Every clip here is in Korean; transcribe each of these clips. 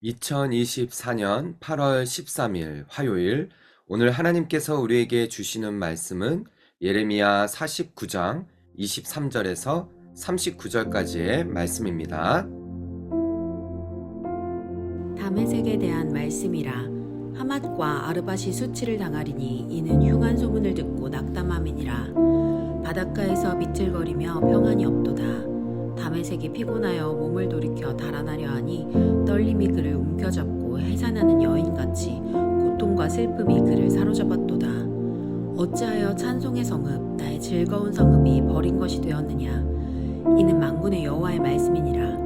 (2024년 8월 13일) 화요일, 오늘 하나님께서 우리에게 주시는 말씀은 예레미야 49장 23절에서 39절까지의 말씀입니다. 다메섹에 대한 말씀이라. 하맛과 아르밧이 수치를 당하리니 이는 흉한 소문을 듣고 낙담함이니라. 바닷가에서 비틀거리며 평안이 없도다. 다메섹이 피곤하여 몸을 돌이켜 달아나려 하니 떨림이 그를 움켜잡고 해산하는 여인같이 고통과 슬픔이 그를 사로잡았도다. 어찌하여 찬송의 성읍, 나의 즐거운 성읍이 버린 것이 되었느냐. 이는 만군의 여호와의 말씀이니라.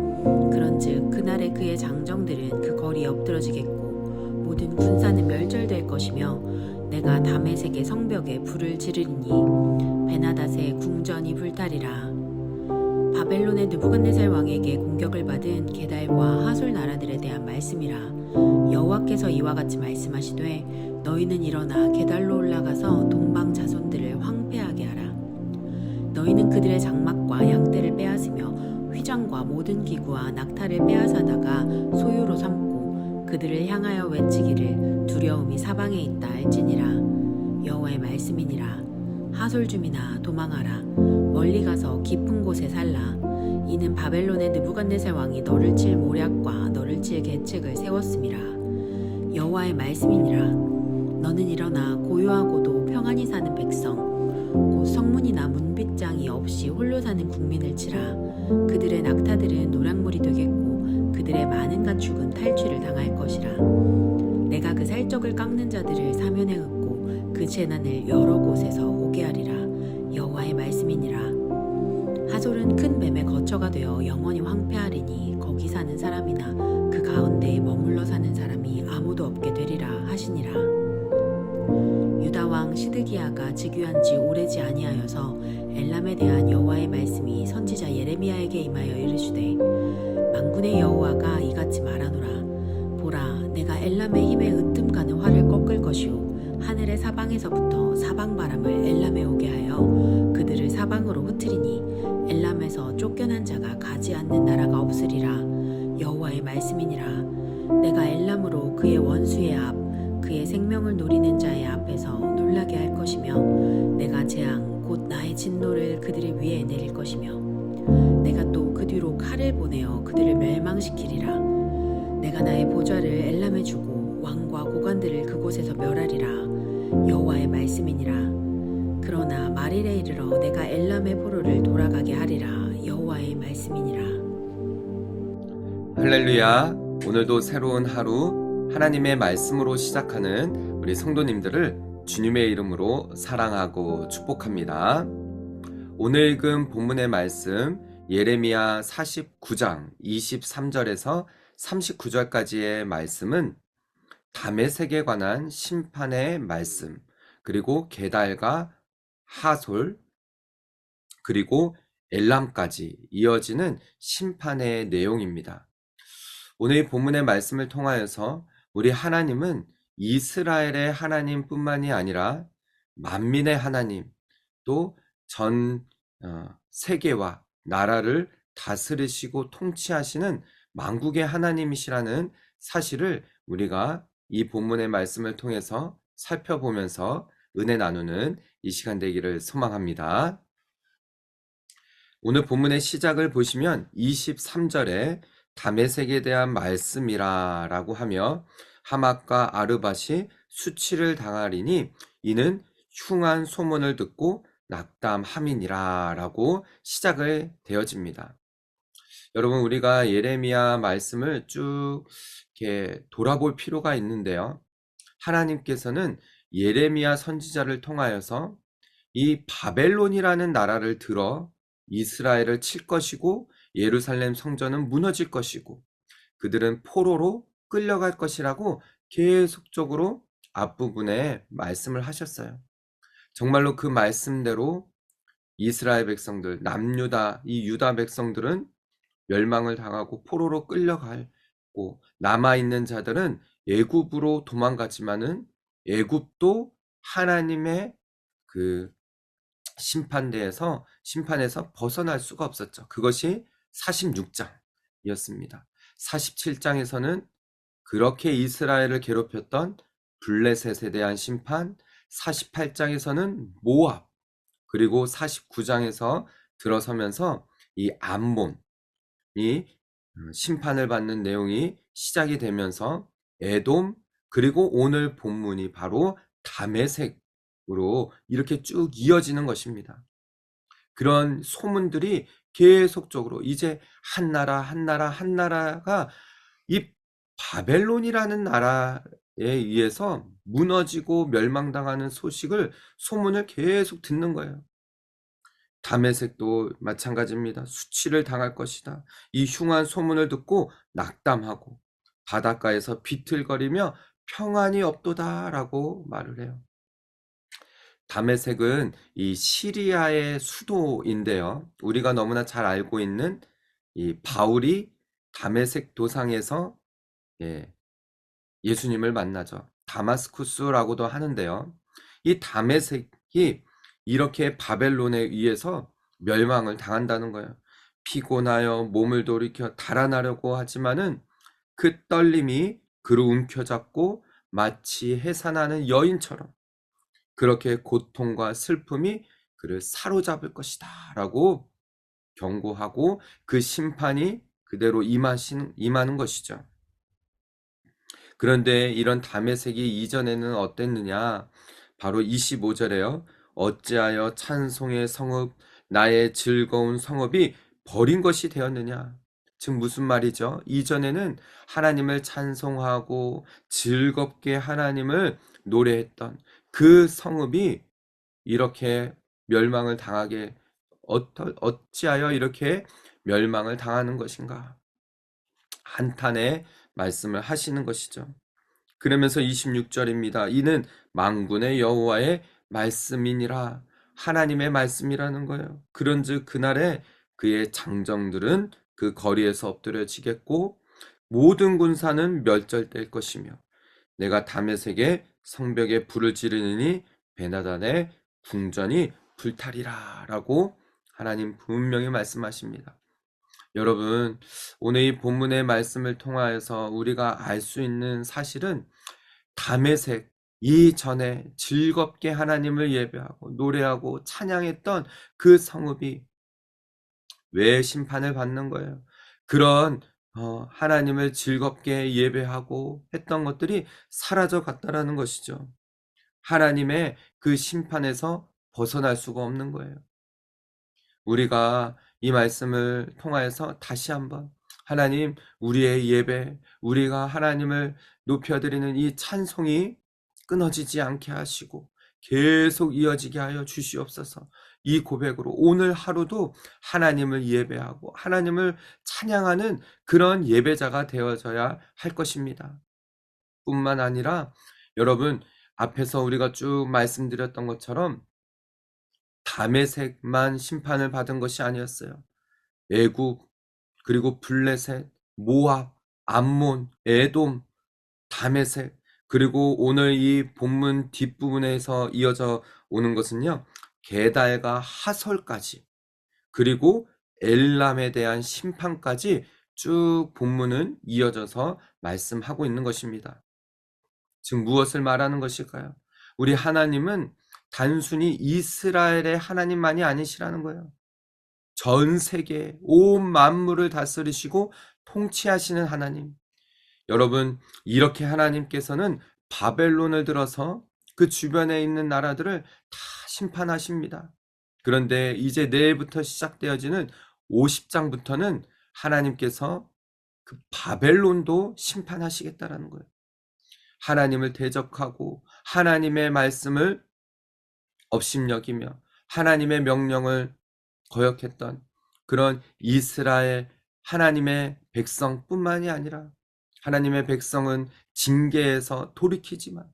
그런즉 그날에 그의 장정들은 그 거리에 엎드러지겠고 모든 군사는 멸절될 것이며 내가 다메섹의 성벽에 불을 지르리니 베나닷의 궁전이 불타리라. 바벨론의 느부갓네살 왕에게 공격을 받은 게달과 하솔 나라들에 대한 말씀이라. 여호와께서 이와 같이 말씀하시되 너희는 일어나 게달로 올라가서 동방 자손들을 황폐하게 하라. 너희는 그들의 장막과 양떼를 빼앗으며 휘장과 모든 기구와 낙타를 빼앗아다가 소유로 삼고 그들을 향하여 외치기를 두려움이 사방에 있다 할지니라. 여호와의 말씀이니라. 하솔 주민아 도망하라. 멀리 가서 깊은 곳에 살라. 이는 바벨론의 느부갓네살 왕이 너를 칠 모략과 너를 칠 계책을 세웠음이라. 여호와의 말씀이니라. 너는 일어나 고요하고도 평안히 사는 백성 곧 성문이나 문빗장이 없이 홀로 사는 국민을 치라. 그들의 낙타들은 노략물이 되겠고 그들의 많은 가축은 탈취를 당할 것이라. 내가 그 살적을 깎는 자들을 사면에 긋고 그 재난을 여러 곳에서 오게 하리라. 여호와의 말씀이니라. 하솔은 큰 뱀의 거처가 되어 영원히 황폐하리니 거기 사는 사람이나 그 가운데에 머물러 사는 사람이 아무도 없게 되리라 하시니라. 유다 왕 시드기야가 즉위한 지 오래지 아니하여서 엘람에 대한 여호와의 말씀이 선지자 예레미야에게 임하여 이르시되 만군의 여호와가 이같이 말하노라. 보라, 내가 엘람의 힘에 으뜸가는 활을 꺾을 것이요 하늘의 사방에서부터 사방바람을 엘람에 오게 하여 그들을 사방으로 흩으리니 엘람에서 쫓겨난 자가 가지 않는 나라가 없으리라. 여호와의 말씀이니라. 내가 엘람으로 그의 원수의 앞 그의 생명을 노리는 자의 앞에서 놀라게 할 것이며 내가 재앙 곧 나의 진노를 그들 위에 내릴 것이며 내가 또 그 뒤로 칼을 보내어 그들을 멸망시키리라. 내가 나의 보좌를 엘람에 주고 왕과 고관들을 그곳에서 멸하리라. 여호와의 말씀이니라. 그러나 말일에 이르러 내가 엘람의 포로를 돌아가게 하리라. 여호와의 말씀이니라. 할렐루야. 오늘도 새로운 하루 하나님의 말씀으로 시작하는 우리 성도님들을 주님의 이름으로 사랑하고 축복합니다. 오늘 읽은 본문의 말씀 예레미야 49장 23절에서 39절까지의 말씀은 다메섹에 관한 심판의 말씀, 그리고 게달과 하솔, 그리고 엘람까지 이어지는 심판의 내용입니다. 오늘 본문의 말씀을 통하여서 우리 하나님은 이스라엘의 하나님뿐만이 아니라 만민의 하나님, 또 전 세계와 나라를 다스리시고 통치하시는 만국의 하나님이시라는 사실을 우리가 이 본문의 말씀을 통해서 살펴보면서 은혜 나누는 이 시간 되기를 소망합니다. 오늘 본문의 시작을 보시면 23절에 다메섹에 대한 말씀이라 라고 하며 하맛과 아르밧이 수치를 당하리니 이는 흉한 소문을 듣고 낙담함이니라 라고 시작을 되어집니다. 여러분, 우리가 예레미야 말씀을 쭉 이렇게 돌아볼 필요가 있는데요. 하나님께서는 예레미야 선지자를 통하여서 이 바벨론이라는 나라를 들어 이스라엘을 칠 것이고 예루살렘 성전은 무너질 것이고 그들은 포로로 끌려갈 것이라고 계속적으로 앞부분에 말씀을 하셨어요. 정말로 그 말씀대로 이스라엘 백성들, 남유다, 이 유다 백성들은 멸망을 당하고 포로로 끌려갈 없고 남아있는 자들은 애굽으로 도망갔지만은 애굽도 하나님의 그 심판에서 벗어날 수가 없었죠. 그것이 46장이었습니다. 47장에서는 그렇게 이스라엘을 괴롭혔던 블레셋에 대한 심판, 48장에서는 모압, 그리고 49장에서 들어서면서 이 암몬이 심판을 받는 내용이 시작이 되면서 에돔, 그리고 오늘 본문이 바로 다메섹으로 이렇게 쭉 이어지는 것입니다. 그런 소문들이 계속적으로 이제 한 나라가 이 바벨론이라는 나라에 의해서 무너지고 멸망당하는 소문을 계속 듣는 거예요. 다메섹도 마찬가지입니다. 수치를 당할 것이다. 이 흉한 소문을 듣고 낙담하고 바닷가에서 비틀거리며 평안이 없도다라고 말을 해요. 다메섹은 이 시리아의 수도인데요. 우리가 너무나 잘 알고 있는 이 바울이 다메섹 도상에서 예수님을 만나죠. 다마스쿠스라고도 하는데요. 이 다메섹이 이렇게 바벨론에 의해서 멸망을 당한다는 거예요. 피곤하여 몸을 돌이켜 달아나려고 하지만은 그 떨림이 그를 움켜잡고 마치 해산하는 여인처럼 그렇게 고통과 슬픔이 그를 사로잡을 것이다 라고 경고하고 그 심판이 그대로 임하는 것이죠. 그런데 이런 다메섹이 이전에는 어땠느냐? 바로 25절에요. 어찌하여 찬송의 성읍, 나의 즐거운 성읍이 버린 것이 되었느냐? 즉 무슨 말이죠? 이전에는 하나님을 찬송하고 즐겁게 하나님을 노래했던 그 성읍이 이렇게 멸망을 당하게 어찌하여 이렇게 멸망을 당하는 것인가? 한탄의 말씀을 하시는 것이죠. 그러면서 26절입니다. 이는 만군의 여호와의 말씀이니라. 하나님의 말씀이라는 거예요. 그런즉 그날에 그의 장정들은 그 거리에서 엎드려지겠고 모든 군사는 멸절될 것이며 내가 다메섹의 성벽에 불을 지르니 베나단의 궁전이 불타리라 라고 하나님 분명히 말씀하십니다. 여러분, 오늘 이 본문의 말씀을 통하여서 우리가 알 수 있는 사실은 다메섹 이전에 즐겁게 하나님을 예배하고 노래하고 찬양했던 그 성읍이 왜 심판을 받는 거예요? 그런 하나님을 즐겁게 예배하고 했던 것들이 사라져 갔다라는 것이죠. 하나님의 그 심판에서 벗어날 수가 없는 거예요. 우리가 이 말씀을 통하여서 다시 한번 하나님, 우리의 예배, 우리가 하나님을 높여드리는 이 찬송이 끊어지지 않게 하시고 계속 이어지게 하여 주시옵소서. 이 고백으로 오늘 하루도 하나님을 예배하고 하나님을 찬양하는 그런 예배자가 되어져야 할 것입니다. 뿐만 아니라 여러분, 앞에서 우리가 쭉 말씀드렸던 것처럼 다메섹만 심판을 받은 것이 아니었어요. 애굽, 그리고 블레셋, 모압, 암몬, 에돔, 다메섹, 그리고 오늘 이 본문 뒷부분에서 이어져 오는 것은요, 게달과 하솔까지, 그리고 엘람에 대한 심판까지 쭉 본문은 이어져서 말씀하고 있는 것입니다. 즉 무엇을 말하는 것일까요? 우리 하나님은 단순히 이스라엘의 하나님만이 아니시라는 거예요. 전 세계 온 만물을 다스리시고 통치하시는 하나님. 여러분, 이렇게 하나님께서는 바벨론을 들어서 그 주변에 있는 나라들을 다 심판하십니다. 그런데 이제 내일부터 시작되어지는 50장부터는 하나님께서 그 바벨론도 심판하시겠다라는 거예요. 하나님을 대적하고 하나님의 말씀을 업신여기며 하나님의 명령을 거역했던 그런 이스라엘 하나님의 백성뿐만이 아니라 하나님의 백성은 징계에서 돌이키지만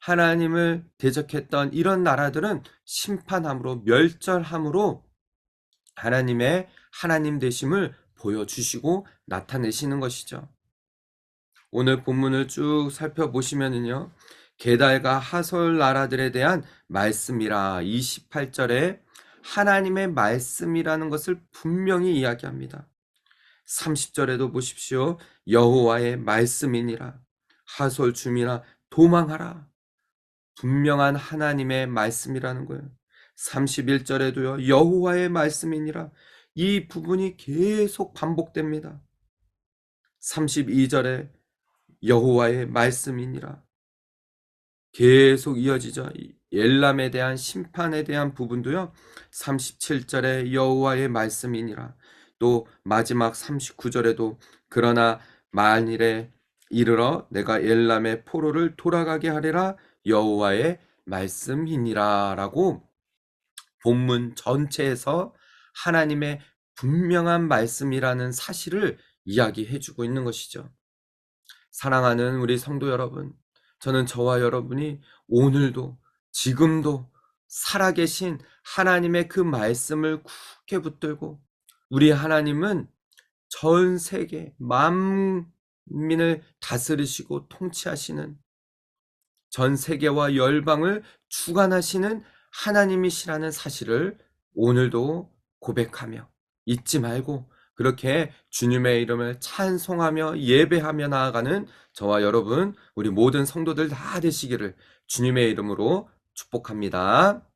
하나님을 대적했던 이런 나라들은 심판함으로 멸절함으로 하나님의 하나님 되심을 보여주시고 나타내시는 것이죠. 오늘 본문을 쭉 살펴보시면은요. 게달과 하솔 나라들에 대한 말씀이라 28절에 하나님의 말씀이라는 것을 분명히 이야기합니다. 30절에도 보십시오. 여호와의 말씀이니라. 하솔 주민아 도망하라. 분명한 하나님의 말씀이라는 거예요. 31절에도요. 여호와의 말씀이니라. 이 부분이 계속 반복됩니다. 32절에 여호와의 말씀이니라. 계속 이어지죠. 엘람에 대한 심판에 대한 부분도요. 37절에 여호와의 말씀이니라. 또 마지막 39절에도 그러나 만일에 이르러 내가 엘람의 포로를 돌아가게 하리라 여호와의 말씀이니라 라고 본문 전체에서 하나님의 분명한 말씀이라는 사실을 이야기해 주고 있는 것이죠. 사랑하는 우리 성도 여러분, 저는 저와 여러분이 오늘도 지금도 살아계신 하나님의 그 말씀을 굳게 붙들고 우리 하나님은 전 세계 만민을 다스리시고 통치하시는 전 세계와 열방을 주관하시는 하나님이시라는 사실을 오늘도 고백하며 잊지 말고 그렇게 주님의 이름을 찬송하며 예배하며 나아가는 저와 여러분, 우리 모든 성도들 다 되시기를 주님의 이름으로 축복합니다.